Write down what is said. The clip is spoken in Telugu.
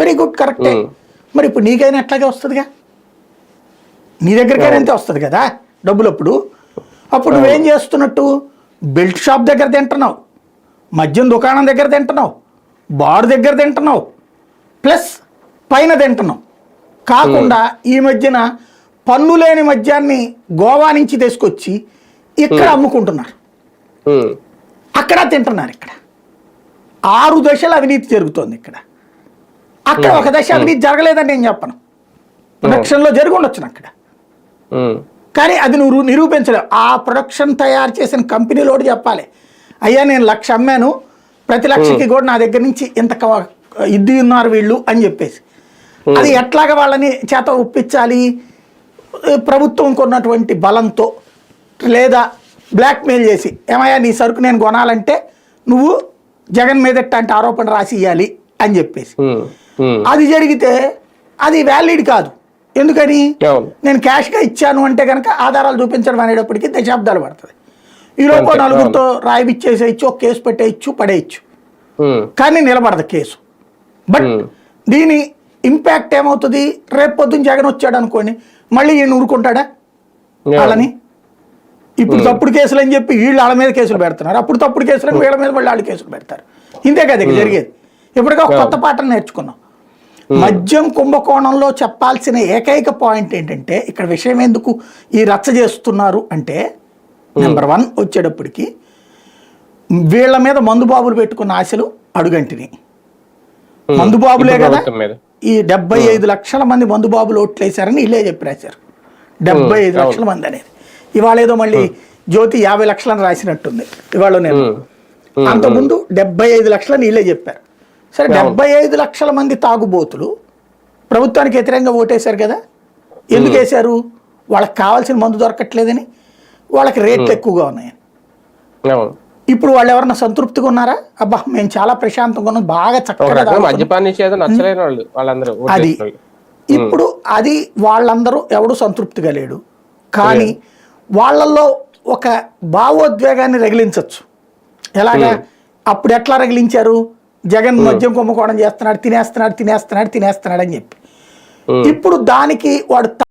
వెరీ గుడ్, కరెక్టే. మరి ఇప్పుడు నీకైనా ఎట్లాగే వస్తుందిగా, నీ దగ్గరికైనా అంతే వస్తుంది కదా డబ్బులు. అప్పుడు నువ్వేం చేస్తున్నట్టు, బెల్ట్ షాప్ దగ్గర తింటున్నావు, మద్యం దుకాణం దగ్గర తింటున్నావు, బార్ దగ్గర తింటున్నావు, ప్లస్ పైన తింటున్నావు. కాకుండా ఈ మధ్యన పన్ను లేని మద్యాన్ని గోవా నుంచి తీసుకొచ్చి ఇక్కడ అమ్ముకుంటున్నారు, అక్కడ తింటున్నారు. ఇక్కడ 6 దశలు అవినీతి జరుగుతోంది. అక్కడ ఒక దశ అవినీతి జరగలేదని నేను చెప్పను, ప్రొడక్షన్లో జరిగి ఉండొచ్చు అక్కడ, కానీ అది నువ్వు నిరూపించలేవు. ఆ ప్రొడక్షన్ తయారు చేసిన కంపెనీలోడు చెప్పాలి, అయ్యా నేను 1,00,000 అమ్మాను, ప్రతి 1,00,000కి కూడా నా దగ్గర నుంచి ఇంత ఇద్ది ఉన్నారు వీళ్ళు అని చెప్పేసి. అది ఎట్లాగా వాళ్ళని చేత ఒప్పించాలి, ప్రభుత్వం కొన్నటువంటి బలంతో లేదా బ్లాక్మెయిల్ చేసి, ఏమయ్యా నీ సరుకు నేను కొనాలంటే నువ్వు జగన్ మీద ఎట్లాంటి ఆరోపణ రాసి ఇవ్వాలి అని చెప్పేసి. అది జరిగితే అది వ్యాలిడ్ కాదు. ఎందుకని, నేను క్యాష్గా ఇచ్చాను అంటే కనుక ఆధారాలు చూపించడం అనేటప్పటికీ దశాబ్దాలు పడుతుంది. ఈలోపు నలుగురితో రాయిపిచ్చేసేయచ్చు, ఒక కేసు పెట్టేయచ్చు, పడేయచ్చు, కానీ నిలబడదు కేసు. బట్ దీని ఇంపాక్ట్ ఏమవుతుంది, రేపు పొద్దున్న జగన్ వచ్చాడు అనుకోండి, మళ్ళీ ఈయన ఊరుకుంటాడా వాళ్ళని? ఇప్పుడు తప్పుడు కేసులు అని చెప్పి వీళ్ళు వాళ్ళ మీద కేసులు పెడుతున్నారు, అప్పుడు తప్పుడు కేసులని వీళ్ళ మీద మళ్ళీ వాళ్ళు కేసులు పెడతారు. ఇంతే కదా ఇక్కడ జరిగేది. ఇప్పటికే ఒక కొత్త పాఠం నేర్చుకున్నాం. మద్యం కుంభకోణంలో చెప్పాల్సిన ఏకైక పాయింట్ ఏంటంటే, ఇక్కడ విషయం ఎందుకు ఈ రచ్చ చేస్తున్నారు అంటే, నెంబర్ 1 వచ్చేటప్పటికి వీళ్ళ మీద మందుబాబులు పెట్టుకున్న ఆశలు అడుగంటిని. మందుబాబులే కదా ఈ 75 లక్షల మంది మందుబాబులు ఓట్లేశారని ఇల్లే చెప్పి రాశారు. 75 లక్షల మంది అనేది. ఇవాళ ఏదో మళ్ళీ జ్యోతి 50 లక్షలని రాసినట్టుంది ఇవాళ. నేను అంతకుముందు 75 లక్షలని ఇల్లే చెప్పారు. సరే, 75 లక్షల మంది తాగుబోతులు ప్రభుత్వానికి వ్యతిరేకంగా ఓటేశారు కదా. ఎందుకు వేశారు? వాళ్ళకి కావాల్సిన మందు దొరకట్లేదని, వాళ్ళకి రేట్లు ఎక్కువగా ఉన్నాయని. ఇప్పుడు వాళ్ళు ఎవరన్నా సంతృప్తిగా ఉన్నారా? అబ్బా మేము చాలా ప్రశాంతంగా ఉన్నాం, బాగా చక్కగా. అది ఇప్పుడు అది వాళ్ళందరూ ఎవడు సంతృప్తిగా లేడు, కానీ వాళ్ళల్లో ఒక భావోద్వేగాన్ని రగిలించవచ్చు. ఎలాగా? అప్పుడు ఎట్లా రగిలించారు? జగన్ మద్యం కుంభకోణం చేస్తున్నాడు, తినేస్తున్నాడు అని చెప్పి. ఇప్పుడు దానికి వాడు